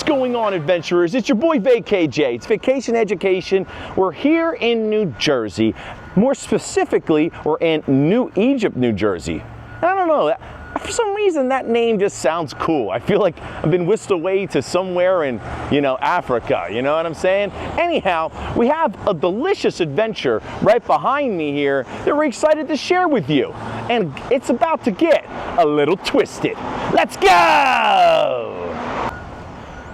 going on, adventurers? It's your boy VKJ. It's Vacation Education. We're here in New Jersey. More specifically, we're in New Egypt, New Jersey. And I don't know, for some reason that name just sounds cool. I feel like I've been whisked away to somewhere in, Africa, you know what I'm saying? Anyhow, we have a delicious adventure right behind me here that we're excited to share with you. And it's about to get a little twisted. Let's go!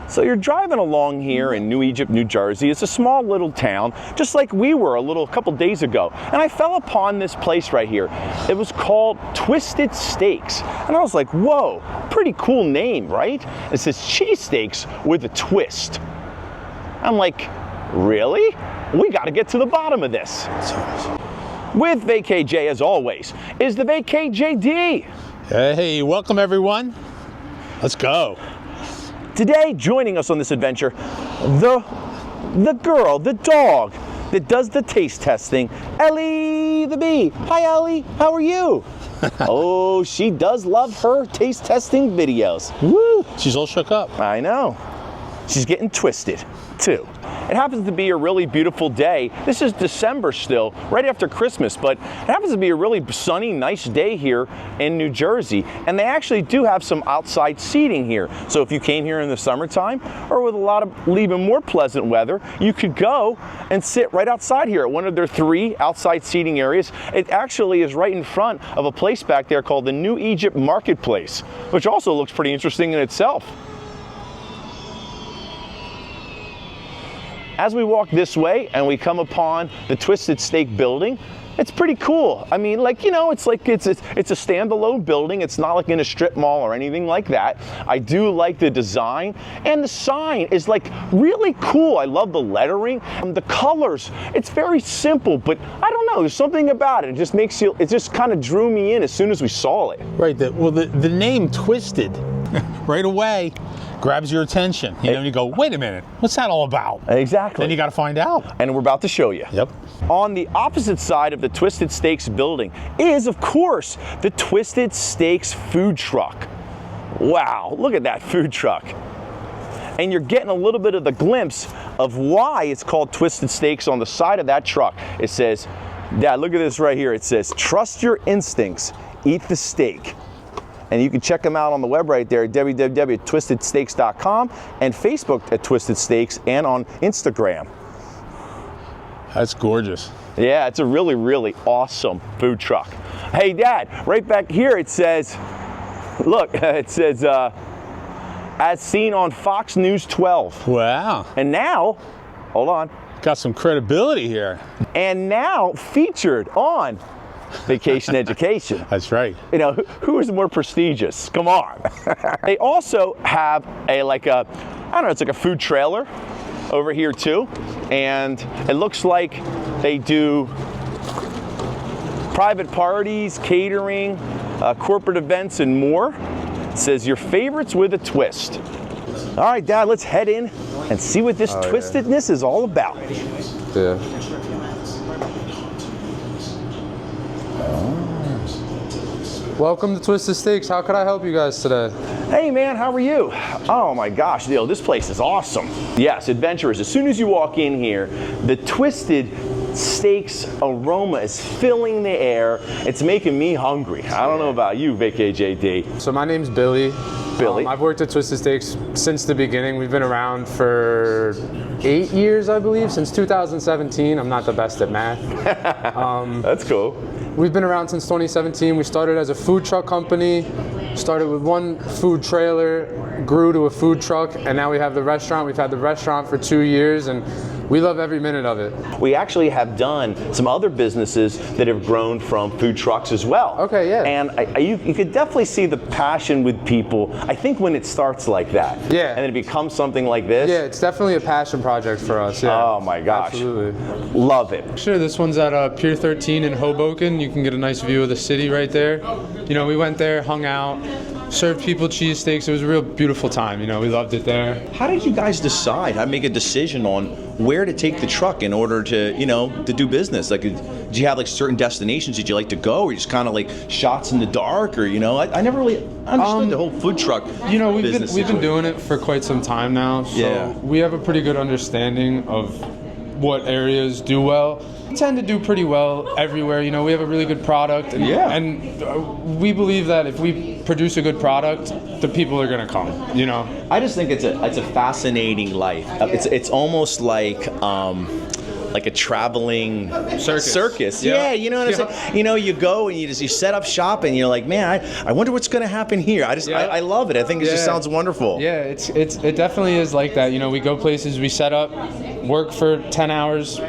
So you're driving along here in New Egypt, New Jersey. It's a small little town, just like we were a couple days ago. And I fell upon this place right here. It was called Twisted Steaks. And I was like, whoa, pretty cool name, right? It says cheesesteaks with a twist. I'm like, really? We got to get to the bottom of this. With VKJ, as always, is the VKJD. Hey, welcome everyone. Let's go. Today, joining us on this adventure, the girl, the dog that does the taste testing, Ellie the bee. Hi, Ellie. How are you? Oh, she does love her taste testing videos. Woo! She's all shook up. I know. She's getting twisted, too. It happens to be a really beautiful day. This is December still, right after Christmas, but it happens to be a really sunny, nice day here in New Jersey. And they actually do have some outside seating here. So if you came here in the summertime or with a lot of even more pleasant weather, you could go and sit right outside here at one of their 3 outside seating areas. It actually is right in front of a place back there called the New Egypt Marketplace, which also looks pretty interesting in itself. As we walk this way and we come upon the Twisted Steak building, it's pretty cool. I mean, it's a standalone building. It's not like in a strip mall or anything like that. I do like the design, and the sign is like really cool. I love the lettering and the colors. It's very simple, but I don't know, there's something about it. It just kind of drew me in as soon as we saw it. Right, the name Twisted right away grabs your attention. You go, wait a minute, what's that all about? Exactly. Then you got to find out. And we're about to show you. Yep. On the opposite side of the Twisted Steaks building is, of course, the Twisted Steaks food truck. Wow, look at that food truck. And you're getting a little bit of the glimpse of why it's called Twisted Steaks on the side of that truck. It says, Dad, look at this right here. It says, trust your instincts, eat the steak. And you can check them out on the web right there at www.twistedsteaks.com and Facebook at Twisted Steaks and on Instagram. That's gorgeous. Yeah, it's a really, really awesome food truck. Hey, Dad, right back here it says, look, it says, as seen on Fox News 12. Wow. And now, hold on. Got some credibility here. And now featured on Vacation Education. That's right. Who is more prestigious? Come on. They also have it's like a food trailer over here too. And it looks like they do private parties, catering, corporate events, and more. It says your favorites with a twist. All right, Dad, let's head in and see what this twistedness is all about. Yeah. Welcome to Twisted Steaks. How could I help you guys today? Hey man, how are you? Oh my gosh, this place is awesome. Yes, adventurers, as soon as you walk in here, the Twisted Steaks aroma is filling the air. It's making me hungry. I don't know about you, VKJD. So my name's Billy. Billy. I've worked at Twisted Steaks since the beginning. We've been around for 8 years, I believe, since 2017. I'm not the best at math. That's cool. We've been around since 2017. We started as a food truck company, started with one food trailer, grew to a food truck, and now we have the restaurant. We've had the restaurant for 2 years, and we love every minute of it. We actually have done some other businesses that have grown from food trucks as well. Okay, yeah. And you could definitely see the passion with people, I think, when it starts like that. Yeah. And then it becomes something like this. Yeah, it's definitely a passion project for us. Yeah. Oh my gosh. Absolutely. Love it. Sure, this one's at Pier 13 in Hoboken. You can get a nice view of the city right there. We went there, hung out, served people cheesesteaks. It was a real beautiful time. You know, we loved it there. How did you guys decide? How to make a decision on where to take the truck in order to, you know, to do business? Like, did you have like certain destinations that you like to go, or just kind of like shots in the dark, or you know? I never really understood the whole food truck. You know, we've business been situation. doing it for quite some time now, so Yeah. we have a pretty good understanding of what areas do well. We tend to do pretty well everywhere. You know, we have a really good product, and, Yeah. and we believe that if we produce a good product, the people are gonna come. You know. I just think it's a fascinating life. It's almost like a traveling circus. Yeah, you know what I'm saying? You know, you go and you set up shop and you're like, man, I wonder what's going to happen here. I love it. I think it just sounds wonderful. Yeah, it definitely is like that. You know, we go places, we set up, work for 10 hours,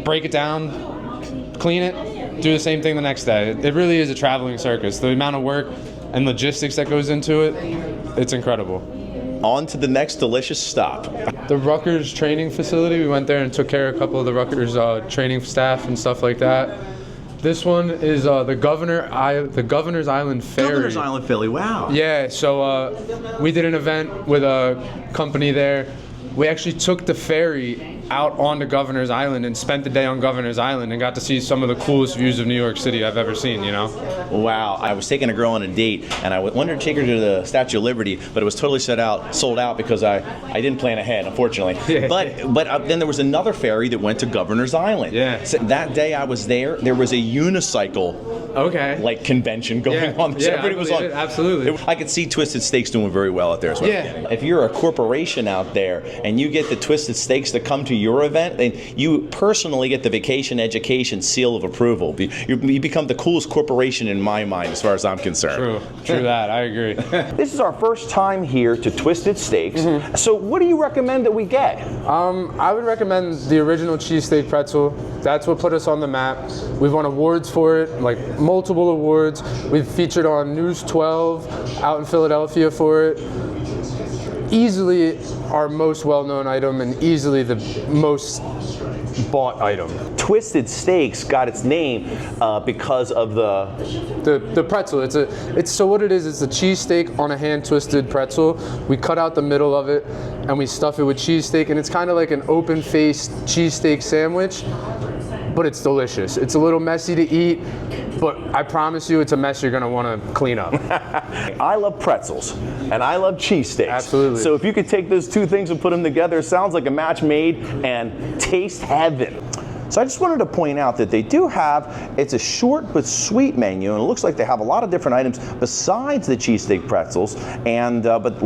break it down, clean it, do the same thing the next day. It really is a traveling circus. The amount of work and logistics that goes into it, it's incredible. On to the next delicious stop. The Rutgers training facility, we went there and took care of a couple of the Rutgers training staff and stuff like that. This one is the Governor's Island Ferry. Governor's Island Philly, wow. Yeah, so we did an event with a company there. We actually took the ferry out onto Governor's Island and spent the day on Governor's Island and got to see some of the coolest views of New York City I've ever seen, you know? Wow, I was taking a girl on a date, and I wanted to take her to the Statue of Liberty, but it was totally sold out because I didn't plan ahead, unfortunately. Yeah. But then there was another ferry that went to Governor's Island. Yeah. So that day I was there was a unicycle like convention going on. Yeah, Everybody was on. Absolutely. I could see Twisted Steaks doing very well out there as well. Yeah. If you're a corporation out there and you get the Twisted Steaks to come to your event, then you personally get the vacation education seal of approval. You become the coolest corporation in my mind as far as I'm concerned. True that, I agree. This is our first time here to Twisted Steaks. So what do you recommend that we get? I would recommend the original cheesesteak pretzel. That's what put us on the map. We've won awards for it, like multiple awards. We've featured on News 12 out in Philadelphia for it. Easily our most well-known item and easily the most bought item. Twisted Steaks got its name because of the pretzel. It's so what it is, it's a cheesesteak on a hand-twisted pretzel. We cut out the middle of it and we stuff it with cheesesteak, and it's kind of like an open-faced cheesesteak sandwich, but it's delicious. It's a little messy to eat, but I promise you it's a mess you're gonna wanna clean up. I love pretzels and I love cheesesteaks. Absolutely. So if you could take those two things and put them together, it sounds like a match made and taste heaven. So I just wanted to point out that they do have, it's a short but sweet menu, and it looks like they have a lot of different items besides the cheesesteak pretzels, and but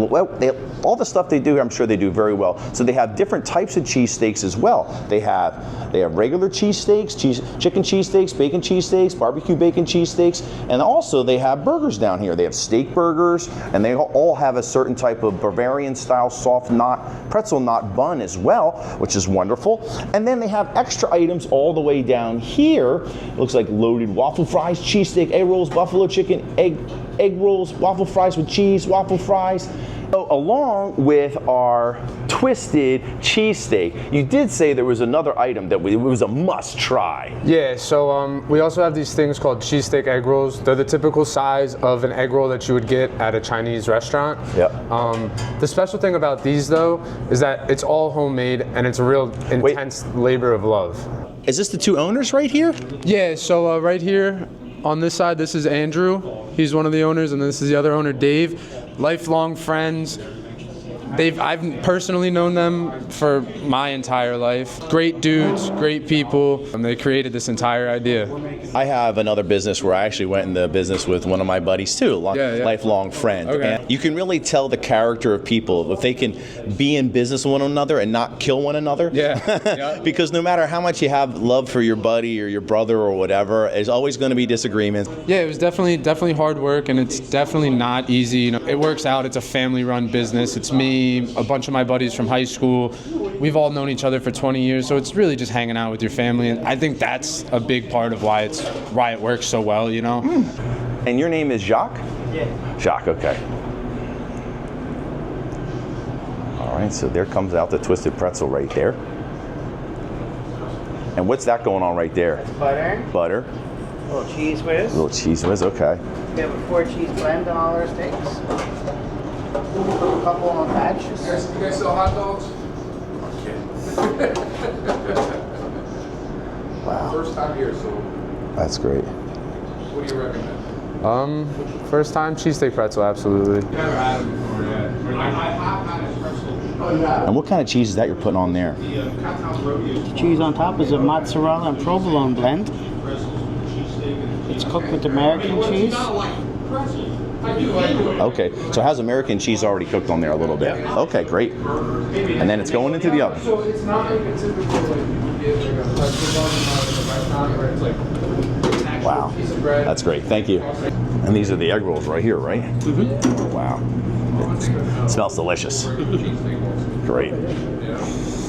all the stuff they do, I'm sure they do very well. So they have different types of cheesesteaks as well. They have regular cheesesteaks, chicken cheesesteaks, bacon cheesesteaks, barbecue bacon cheesesteaks, and also they have burgers down here. They have steak burgers, and they all have a certain type of Bavarian style soft pretzel knot bun as well, which is wonderful. And then they have extra items all the way down here. It looks like loaded waffle fries, cheesesteak, egg rolls, buffalo chicken, egg rolls, waffle fries with cheese, waffle fries. So along with our twisted cheesesteak, you did say there was another item that it was a must try. Yeah, so we also have these things called cheesesteak egg rolls. They're the typical size of an egg roll that you would get at a Chinese restaurant. Yep. The special thing about these though is that it's all homemade and it's a real intense labor of love. Is this the two owners right here? Yeah, so right here on this side, this is Andrew. He's one of the owners, and this is the other owner, Dave. Lifelong friends. I've personally known them for my entire life. Great dudes, great people, and they created this entire idea. I have another business where I actually went into business with one of my buddies too, lifelong friend. Okay. And you can really tell the character of people if they can be in business with one another and not kill one another. Yeah. Because no matter how much you have love for your buddy or your brother or whatever, there's always going to be disagreements. Yeah, it was definitely hard work, and it's definitely not easy. You know, it works out. It's a family-run business. It's me, a bunch of my buddies from high school. We've all known each other for 20 years, so it's really just hanging out with your family, and I think that's a big part of why it works so well, you know? And your name is Jacques? Yeah. Jacques, okay. All right, so there comes out the twisted pretzel right there. And what's that going on right there? Butter. Butter. little cheese whiz. Little cheese whiz, okay. We have a 4-cheese blend on all our steaks. A couple on batches. You guys sell hot dogs? Wow. First time here, so That's great. what do you recommend? First time cheesesteak pretzel, absolutely. Never had them before yet. I have had a pretzel. And what kind of cheese is that you're putting on there? The cheese on top is a mozzarella and provolone blend. It's cooked with American cheese. Okay, so how's American cheese already cooked on there a little bit? Okay, great. And then it's going into the oven. So it's not like a typical like you get like a pretzel in a restaurant where it's like an actual Wow, piece of bread. that's great. Thank you. And these are the egg rolls right here, right? Mm-hmm. Wow, it smells delicious. Great.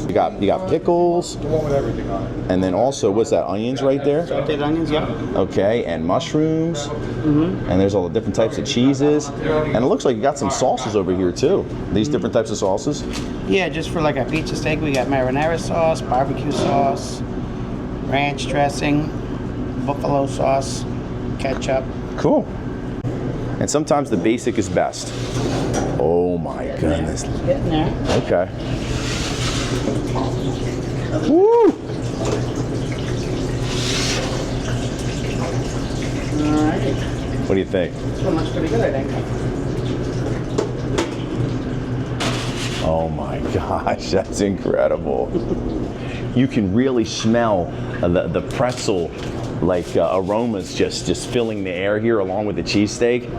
You got pickles, The one with everything on it. and then also what's that? Onions right there. Sauteed onions, yeah. Okay, and mushrooms. And there's all the different types of cheeses. And it looks like you got some sauces over here too. These different types of sauces. Yeah, just for like a pizza steak, we got marinara sauce, barbecue sauce, ranch dressing, buffalo sauce, ketchup. Cool. And sometimes the basic is best. Oh my goodness. Getting there. Okay. Woo! Alright. What do you think? This one looks pretty good, I think. Oh my gosh, that's incredible. You can really smell the pretzel like aromas just filling the air here along with the cheesesteak.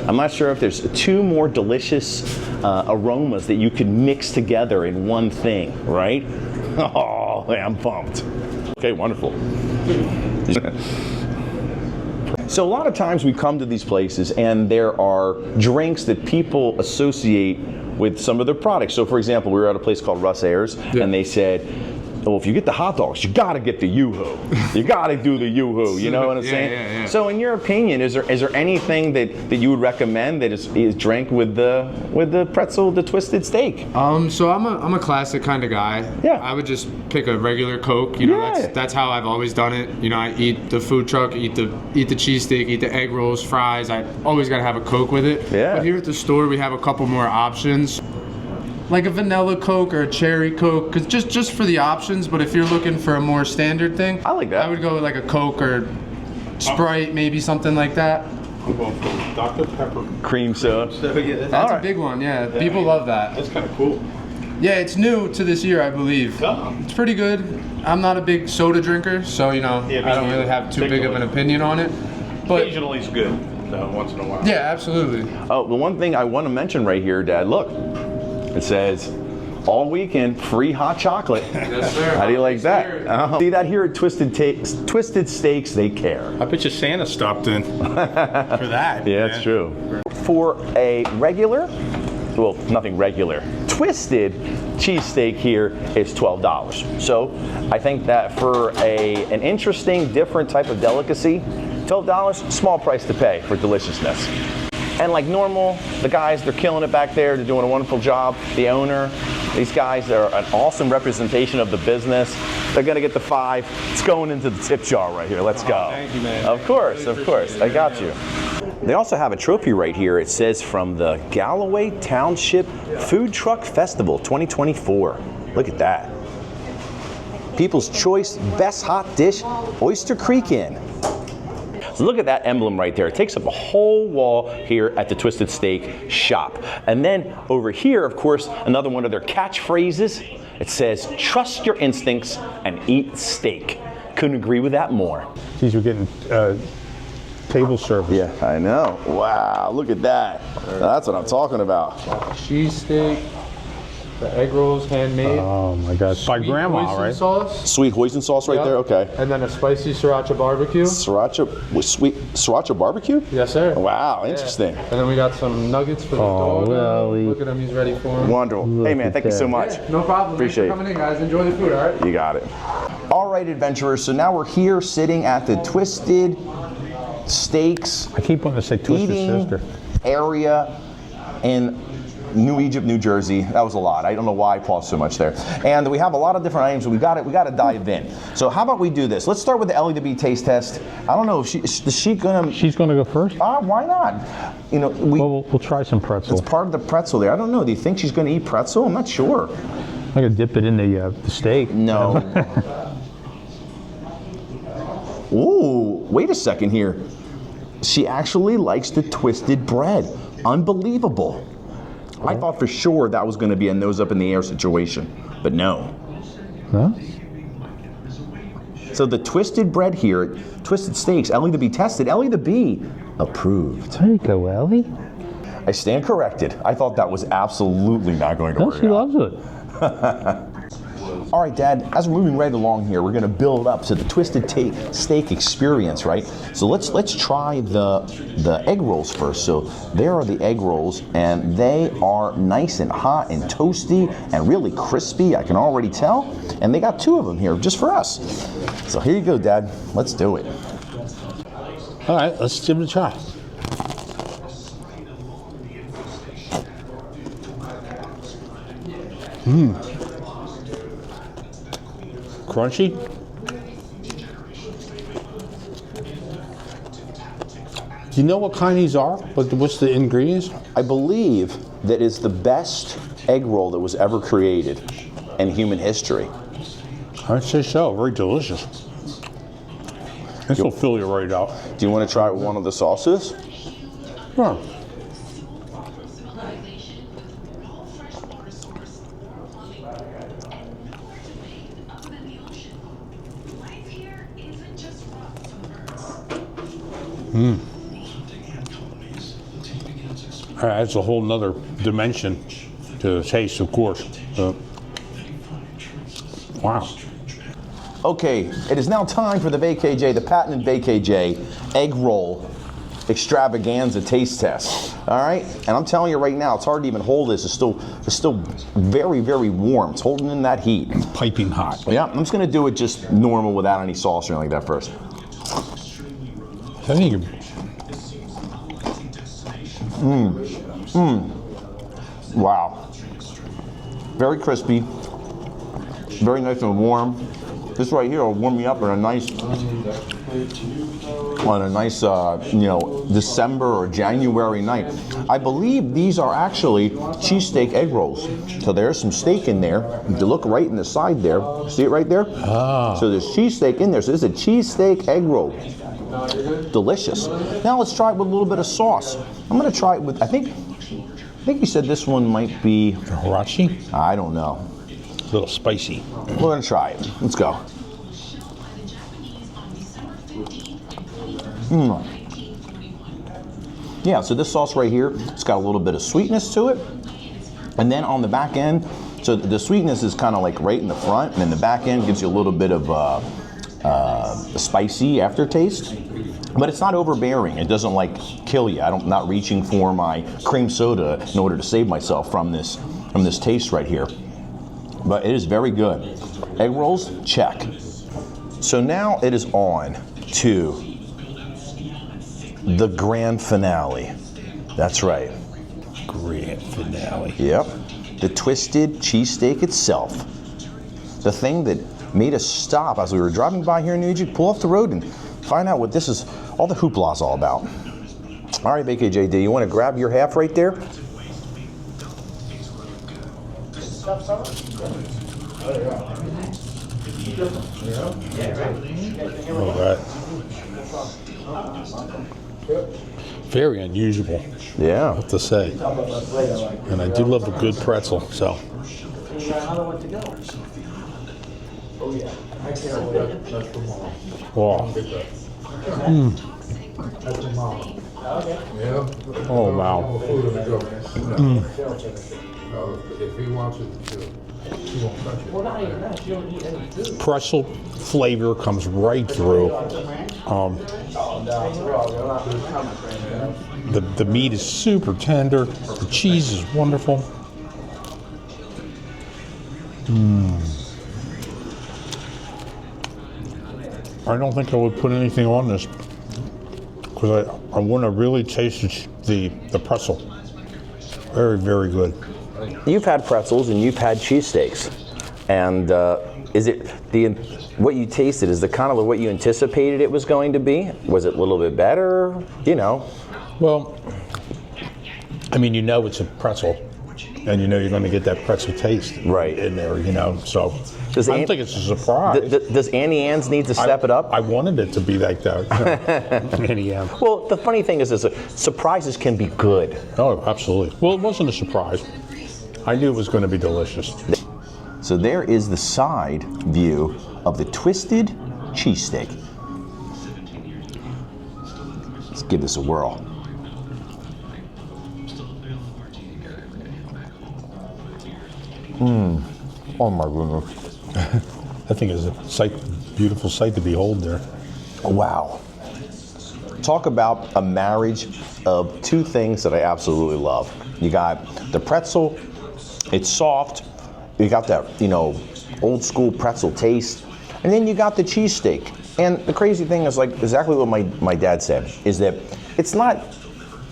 I'm not sure if there's 2 more delicious aromas that you could mix together in one thing, right? Oh, I'm pumped. Okay, wonderful. So a lot of times we come to these places and there are drinks that people associate with some of their products. So for example, we were at a place called Russ Ayers and they said, well, if you get the hot dogs, you got to get the Yoo-hoo. You got to do the Yoo-hoo. You know what I'm saying? Yeah. So, in your opinion, is there anything that you would recommend that is drank with the pretzel, the twisted steak? So I'm a classic kind of guy. Yeah. I would just pick a regular Coke. You know, Yeah. that's how I've always done it. You know, I eat the food truck, eat the cheesesteak, eat the egg rolls, fries. I always gotta have a Coke with it. Yeah. But here at the store, we have a couple more options. Like a vanilla Coke or a cherry Coke, cause just for the options. But if you're looking for a more standard thing, I like that. I would go with like a Coke or Sprite, maybe something like that. I'm going for Dr. Pepper. Cream soda. That's All a right. big one, yeah. People love that. That's kind of cool. Yeah, it's new to this year, I believe. Oh. It's pretty good. I'm not a big soda drinker, so you know, Yeah, me I don't neither. really have too big of an opinion on it. But Occasionally is good, once in a while. yeah, absolutely. Oh, the one thing I want to mention right here, Dad. Look, it says all weekend free hot chocolate. Yes, sir. How do you like that? Sir. See that here at Twisted Steaks, they care. I bet you Santa stopped in for that. Yeah, that's true. For a regular, well, nothing regular, twisted cheesesteak here is $12. So I think that for an interesting, different type of delicacy, $12, small price to pay for deliciousness. And like normal, the guys, they're killing it back there. They're doing a wonderful job. The owner, these guys are an awesome representation of the business. They're gonna get the 5. It's going into the tip jar right here. Let's go. Thank you, man. Of course, of course. I got you. They also have a trophy right here. It says from the Galloway Township Food Truck Festival 2024. Look at that. People's Choice Best Hot Dish, Oyster Creek Inn. So look at that emblem right there. It takes up a whole wall here at the Twisted Steak shop. And then over here, of course, another one of their catchphrases. It says, trust your instincts and eat steak. Couldn't agree with that more. Geez, we're getting table service. Yeah, I know. Wow, look at that. That's what I'm talking about. Cheesesteak, the egg rolls handmade. Oh my God. By Sweet grandma, hoisin right? sauce. Sweet hoisin sauce right Yep. there, okay. And then a spicy sriracha barbecue. Sriracha, with sweet sriracha barbecue? Yes, sir. Wow, Yeah. interesting. And then we got some nuggets for the Oh, dog. Lily. Look at him, he's ready for him. Wonderful. Hey man, thank you so much. No problem. Appreciate Thanks for coming in, guys. Enjoy the food, all right? You got it. All right, adventurers, so now we're here sitting at the Twisted Steaks I keep wanting to say Twisted eating Sister. area in New Egypt, New Jersey. That was a lot. I don't know why I paused so much there. And we have a lot of different items. We got to dive in. So how about we do this? Let's start with the Ellie the Bee taste test. I don't know if she's gonna go first. Why not? You know, we'll try some pretzel. It's part of the pretzel there. I don't know. Do you think she's gonna eat pretzel? I'm not sure. I could dip it in the steak. No. Ooh, wait a second here. She actually likes the twisted bread. Unbelievable. I thought for sure that was going to be a nose up in the air situation, but no. Huh? So the twisted bread here, Twisted Steaks, Ellie the Bee tested. Ellie the Bee approved. There you go, Ellie. I stand corrected. I thought that was absolutely not going to work. No, she loves it. All right, Dad, as we're moving right along here, we're going to build up to the Twisted Steak experience, right? So let's try the egg rolls first. So there are the egg rolls, and they are nice and hot and toasty and really crispy, I can already tell. And they got 2 of them here just for us. So here you go, Dad. Let's do it. All right, let's give it a try. Crunchy. Do you know what kind these are? What's the ingredients? I believe that is the best egg roll that was ever created in human history. I'd say so. Very delicious. This will fill you right out. Do you want to try one of the sauces? Sure. Adds a whole nother dimension to the taste, of course. Wow. Okay, it is now time for the VKJ, the patented VKJ egg roll extravaganza taste test. All right, and I'm telling you right now, it's hard to even hold this. It's still very, very warm. It's holding in that heat. It's piping hot. Yeah, I'm just gonna do it just normal without any sauce or anything like that first. I think Wow. Very crispy. Very nice and warm. This right here will warm me up on a nice, December or January night. I believe these are actually cheesesteak egg rolls. So there's some steak in there. If you look right in the side there, see it right there? Ah. So there's cheesesteak in there. So this is a cheesesteak egg roll. Delicious. Now let's try it with a little bit of sauce. I'm gonna try it with, I think you said this one might be Hirachi? I don't know. A little spicy. We're gonna try it. Let's go. Yeah, so this sauce right here, it's got a little bit of sweetness to it. And then on the back end, so the sweetness is kind of like right in the front, and then the back end gives you a little bit of a spicy aftertaste. But it's not overbearing. It doesn't like kill you. I'm not reaching for my cream soda in order to save myself from this taste right here. But it is very good. Egg rolls, check. So now it is on to the grand finale. That's right. Grand finale. Yep. The twisted cheesesteak itself. The thing that made us stop as we were driving by here in New Egypt, pull off the road and find out what this is, all the hoopla's all about. All right, VKJD, you want to grab your half right there? All right. Very unusual, Yeah. I have to say. And I do love a good pretzel, so. Wow. Oh, wow. Pretzel flavor comes right through. The meat is super tender. The cheese is wonderful. I don't think I would put anything on this because I want to really taste the pretzel. Very, very good. You've had pretzels and you've had cheesesteaks, and is it what you tasted? Is the kind of what you anticipated it was going to be? Was it a little bit better? You know. Well, I mean, you know it's a pretzel, and you know you're going to get that pretzel taste right in there. You know, so does I don't think it's a surprise. Does Annie Ann's need to step it up? I wanted it to be like that. Annie Ann. Well, the funny thing is surprises can be good. Oh, absolutely. Well, it wasn't a surprise. I knew it was going to be delicious. So there is the side view of the twisted cheesesteak. Let's give this a whirl. Oh my goodness. I think it's a beautiful sight to behold there. Wow. Talk about a marriage of two things that I absolutely love. You got the pretzel, it's soft, you got that, old school pretzel taste, and then you got the cheesesteak. And the crazy thing is like exactly what my dad said, is that it's not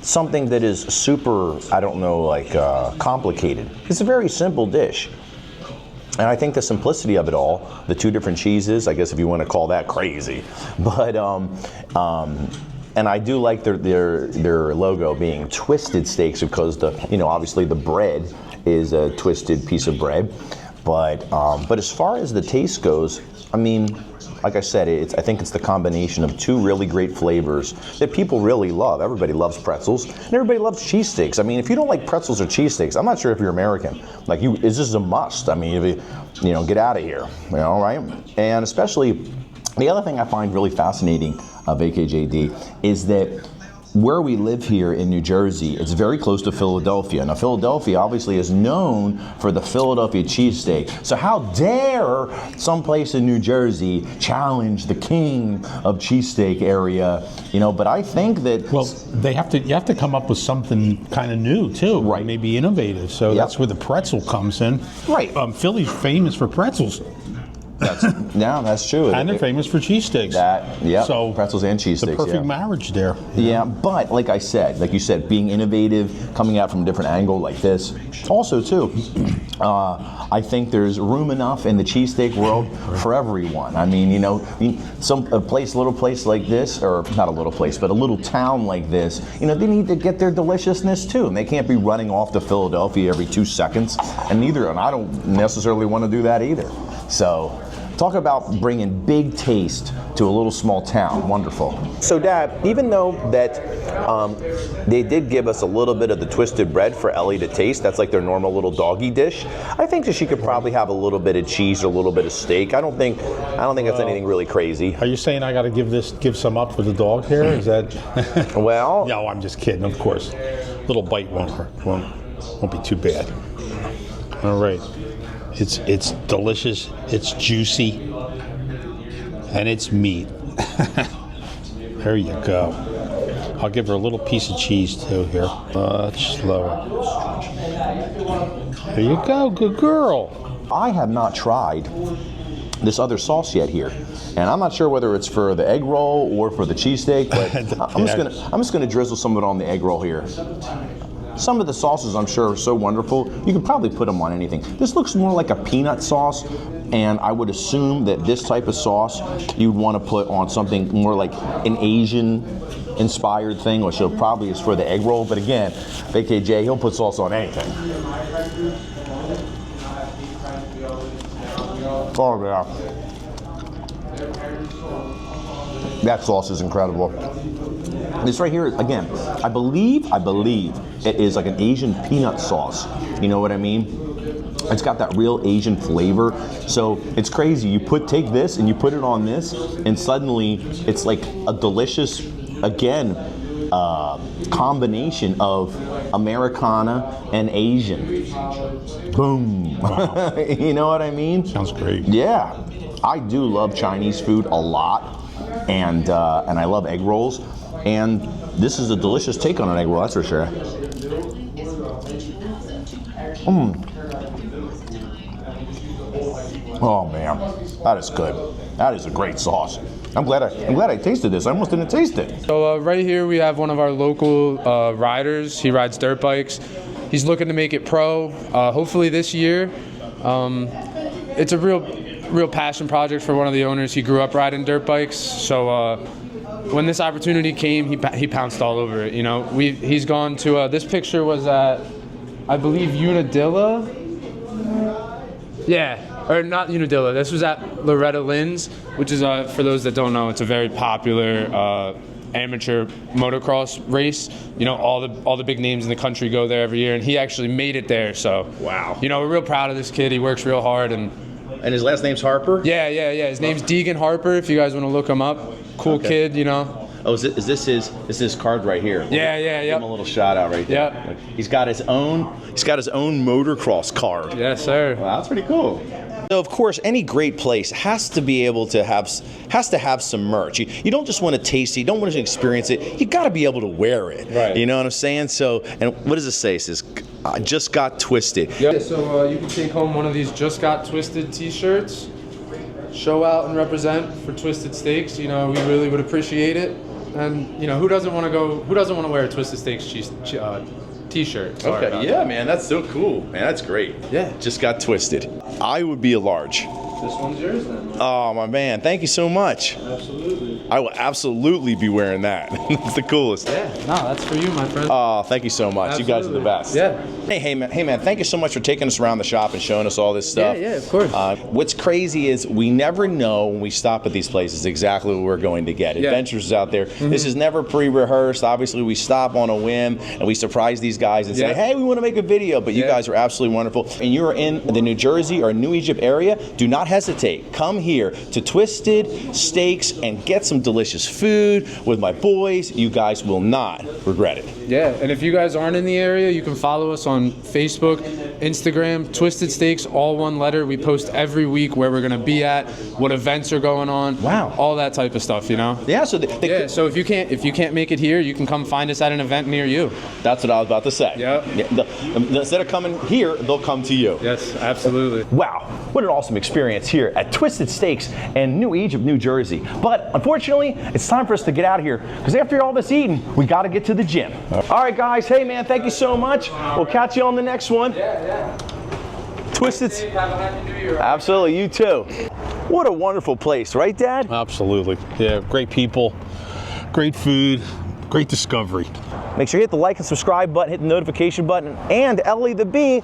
something that is super, complicated. It's a very simple dish. And I think the simplicity of it all, the two different cheeses, I guess if you want to call that crazy, but and I do like their logo being twisted steaks because obviously the bread is a twisted piece of bread, but as far as the taste goes, I mean, like I said, I think it's the combination of two really great flavors that people really love. Everybody loves pretzels, and everybody loves cheesesteaks. I mean, if you don't like pretzels or cheesesteaks, I'm not sure if you're American. Like, is this a must? I mean, if get out of here, right? And especially, the other thing I find really fascinating of AKJD is that where we live here in New Jersey, it's very close to Philadelphia. Now, Philadelphia obviously is known for the Philadelphia cheesesteak. So how dare someplace in New Jersey challenge the king of cheesesteak area? But I think that... Well, you have to come up with something kind of new, too. Right. Maybe innovative. So that's where the pretzel comes in. Right. Philly's famous for pretzels. That's true. And they're famous for cheesesteaks. So pretzels and cheesesteaks. The perfect marriage there. Yeah, but like you said, being innovative, coming out from a different angle like this. Also, too, I think there's room enough in the cheesesteak world for everyone. I mean, a little place like this, or not a little place, but a little town like this, they need to get their deliciousness too, and they can't be running off to Philadelphia every 2 seconds. And I don't necessarily want to do that either. So, talk about bringing big taste to a little small town. Wonderful. So, Dad, even though that they did give us a little bit of the twisted bread for Ellie to taste, that's like their normal little doggy dish, I think that she could probably have a little bit of cheese or a little bit of steak. I don't think that's anything really crazy. Are you saying I got to give some up for the dog here? Is that? Well, no, I'm just kidding. Of course, little bite won't be too bad. All right. It's delicious, it's juicy, and it's meat. There you go. I'll give her a little piece of cheese too here. Much slower. There you go, good girl. I have not tried this other sauce yet here, and I'm not sure whether it's for the egg roll or for the cheesesteak, but I'm just gonna drizzle some of it on the egg roll here. Some of the sauces, I'm sure, are so wonderful, you could probably put them on anything. This looks more like a peanut sauce, and I would assume that this type of sauce you'd want to put on something more like an Asian-inspired thing, which probably is for the egg roll. But again, AKJ, he'll put sauce on anything. Oh, yeah. That sauce is incredible. This right here, again, I believe it is like an Asian peanut sauce. You know what I mean? It's got that real Asian flavor. So it's crazy. You take this and you put it on this, and suddenly it's like a delicious, again, combination of Americana and Asian. Boom. Wow. You know what I mean? Sounds great. Yeah. I do love Chinese food a lot, and I love egg rolls. And this is a delicious take on an egg roll, that's for sure. Oh man, that is good. That is a great sauce. I'm glad I tasted this. I almost didn't taste it. So right here we have one of our local riders. He rides dirt bikes. He's looking to make it pro, hopefully this year. It's a real passion project for one of the owners. He grew up riding dirt bikes, so when this opportunity came, he pounced all over it. You know, he's gone to this picture was at, I believe, Unadilla. Yeah, or not Unadilla. This was at Loretta Lynn's, which is for those that don't know, it's a very popular amateur motocross race. You know, all the big names in the country go there every year, and he actually made it there. So wow, you know, we're real proud of this kid. He works real hard, and his last name's Harper? Yeah. His name's Deegan Harper, if you guys want to look him up. Cool kid, you know. Oh, is this his card right here? Yeah. Give him a little shout out right there. Yep. He's got his own motocross card. Yes, sir. Wow, that's pretty cool. So of course, any great place has to be able to have some merch. You don't just want to taste it, you don't want to experience it. You got to be able to wear it. Right. You know what I'm saying? So, and what does it say? It says, "I just got twisted." Yeah. So you can take home one of these "Just Got Twisted" T-shirts. Show out and represent for Twisted Steaks. You know, we really would appreciate it. And you know, who doesn't want to wear a Twisted Steaks T-shirt? Sorry about that. man, that's so cool, man. That's great. Yeah. Just got twisted. I would be a large. This one's yours then. Oh my man, thank you so much. Absolutely. I will absolutely be wearing that. That's the coolest. Yeah. No, that's for you, my friend. Oh, thank you so much. Absolutely. You guys are the best. Yeah. Hey man, thank you so much for taking us around the shop and showing us all this stuff. Yeah, of course. What's crazy is we never know when we stop at these places exactly what we're going to get. Yeah. Adventures out there. This is never pre-rehearsed. Obviously, we stop on a whim and we surprise these guys and say, hey, we want to make a video. But you guys are absolutely wonderful. And you're in the New Jersey or New Egypt area, do not hesitate. Come here to Twisted Steaks and get some delicious food with my boys. You guys will not regret it. Yeah, and if you guys aren't in the area, you can follow us on Facebook, Instagram, Twisted Steaks, all one letter. We post every week where we're going to be at, what events are going on. Wow. All that type of stuff, you know? Yeah, so So if you can't make it here, you can come find us at an event near you. that's what I was about to say. Yep. Yeah, instead of coming here, they'll come to you. Yes, absolutely. Wow, what an awesome experience here at Twisted Steaks in New Egypt, New Jersey. But unfortunately, it's time for us to get out of here because after all this eating, we got to get to the gym. All right, guys. Hey, man, thank you so much. We'll catch you on the next one. Yeah. Twisted. Have a happy New Year. Absolutely, you too. What a wonderful place, right, Dad? Absolutely. Yeah, great people, great food, great discovery. Make sure you hit the like and subscribe button, hit the notification button, and Ellie the Bee.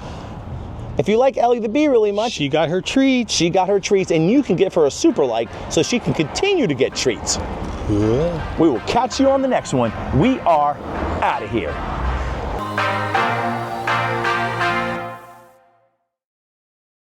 If you like Ellie the Bee really much, She got her treats. she got her treats, and you can give her a super like so she can continue to get treats. Yeah. We will catch you on the next one. We are out of here.